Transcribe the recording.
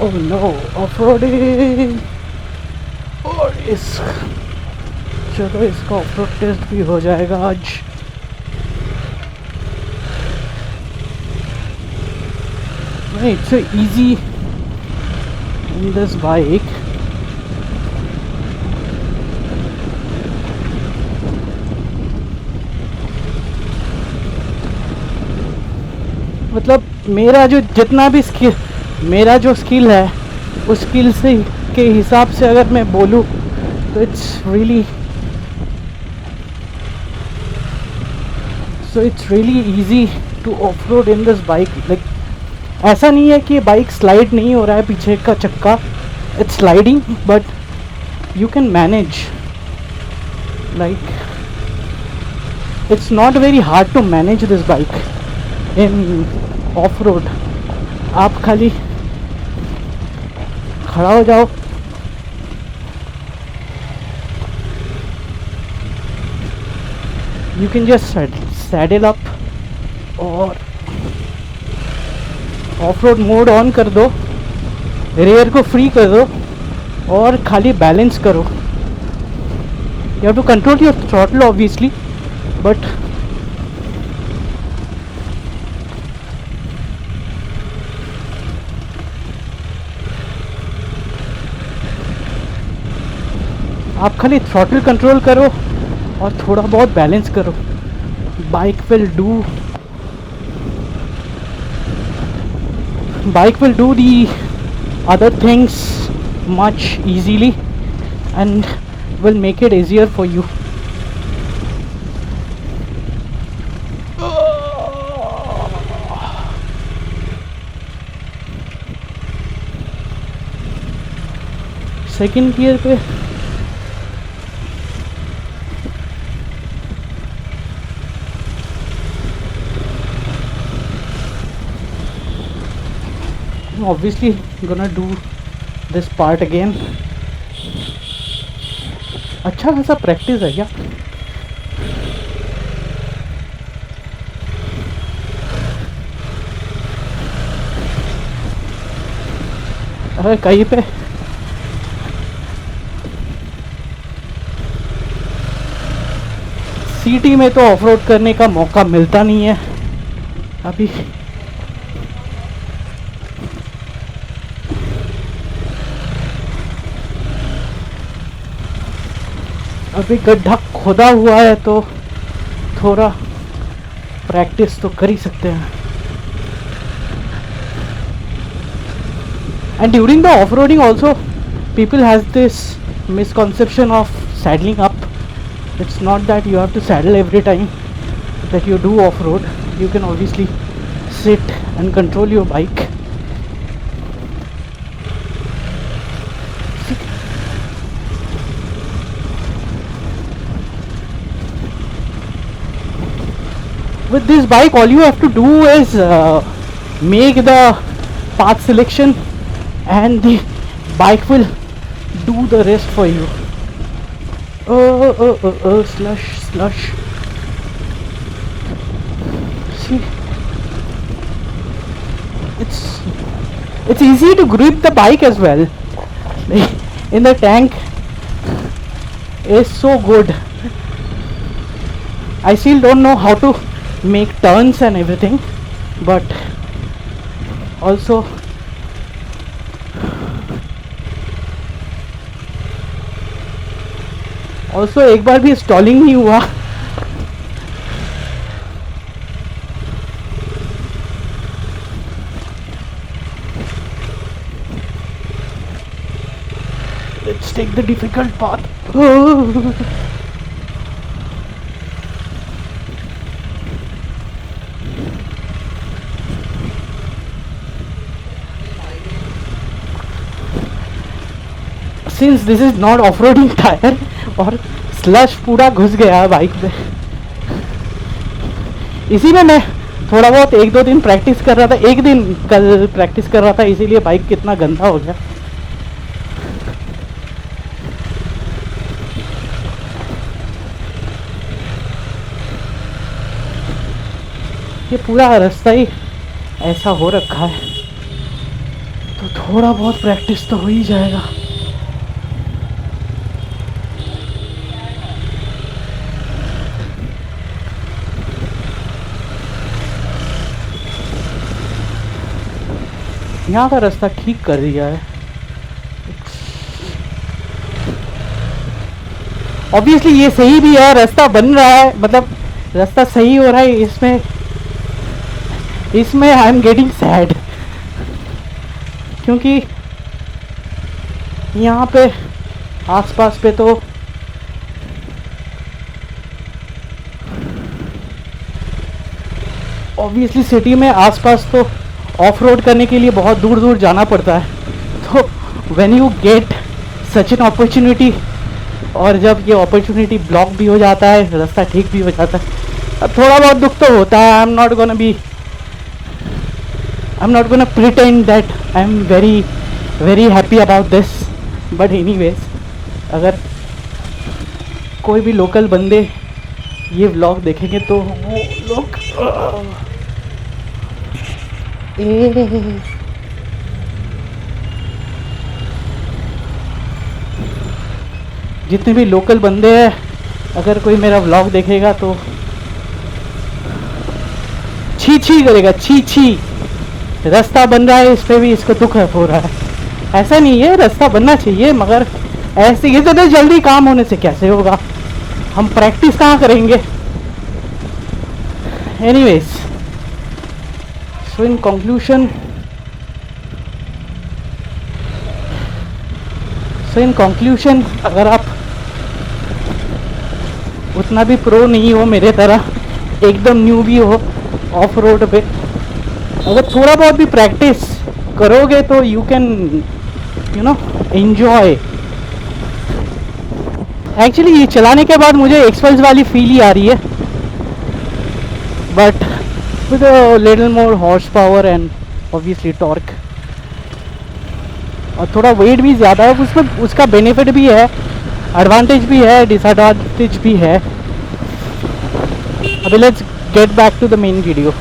Oh no, off roading. और चलो इसका ऑफ रोड टेस्ट भी हो जाएगा आज। It's easy in this bike. मतलब मेरा जो जितना भी स्किल, मेरा जो स्किल है उस स्किल से के हिसाब से अगर मैं बोलूँ तो it's really easy two of road in this bike. Like ऐसा नहीं है कि बाइक स्लाइड नहीं हो रहा है, पीछे का चक्का it's sliding, but you can manage. Like it's not very hard to manage this bike in off road. आप खाली खड़ा हो जाओ, you can just saddle up और ऑफ रोड मोड ऑन कर दो, रेयर को फ्री कर दो और खाली बैलेंस करो। You have to control your throttle obviously, but आप खाली थ्रॉटल कंट्रोल करो और थोड़ा बहुत बैलेंस करो। Bike will do the other things much easily and will make it easier for you. Second gear पे obviously gonna do this part again. अच्छा खासा प्रैक्टिस है क्या? अरे कहीं पे सिटी में तो ऑफ रोड करने का मौका मिलता नहीं है अभी गड्ढा खोदा हुआ है तो थोड़ा प्रैक्टिस तो कर ही सकते हैं। And during the off roading also people has this misconception of saddling up. It's not that you have to saddle every time that you do off road. You can obviously sit and control your bike. With this bike all you have to do is make the path selection and the bike will do the rest for you. Slush. See, it's easy to grip the bike as well. In the tank is so good. I still don't know how to make turns and everything, but also एक बार भी stalling नहीं हुआ। Let's take the difficult path. Since this is not off-roading tire और slush पूरा घुस गया bike पे, इसी में मैं थोड़ा बहुत 1-2 दिन प्रैक्टिस कर रहा था, एक दिन कल प्रैक्टिस कर रहा था, इसीलिए बाइक कितना गंदा हो गया। ये पूरा रास्ता ही ऐसा हो रखा है। तो थोड़ा बहुत प्रैक्टिस तो हो ही जाएगा। यहाँ का रास्ता ठीक कर दिया है। ऑब्वियसली ये सही भी है, रास्ता बन रहा है, मतलब रास्ता सही हो रहा है। इसमें आई एम गेटिंग सैड, क्योंकि यहाँ पे आसपास पे तो ऑब्वियसली सिटी में आसपास तो ऑफ रोड करने के लिए बहुत दूर दूर जाना पड़ता है। तो when you get such an opportunity, और जब ये अपॉर्चुनिटी ब्लॉक भी हो जाता है, रास्ता ठीक भी हो जाता है, अब थोड़ा बहुत दुख तो होता है। I am not gonna pretend that I am very very happy about this, but anyways, अगर कोई भी लोकल बंदे ये व्लॉग देखेंगे तो वो लोग जितने भी लोकल बंदे हैं, अगर कोई मेरा व्लॉग देखेगा तो छी छी करेगा, छी छी। रास्ता बन रहा है, इस पे भी इसको दुख हो रहा है। ऐसा नहीं है, रास्ता बनना चाहिए, मगर ऐसे इतने जल्दी काम होने से कैसे होगा, हम प्रैक्टिस कहाँ करेंगे। एनीवेज, सो इन कंक्लूशन, अगर आप उतना भी प्रो नहीं हो मेरे तरह, एकदम न्यू भी हो ऑफ रोड पे, अगर थोड़ा बहुत भी प्रैक्टिस करोगे तो यू कैन एंजॉय। एक्चुअली ये चलाने के बाद मुझे एक्सपल्स वाली फील ही आ रही है, but with a little more horse power and obviously torque, और थोड़ा वेट भी ज़्यादा है उसमें, उसका बेनिफिट भी है, एडवांटेज भी है, डिसएडवांटेज भी है। अभी let's get back to the main video.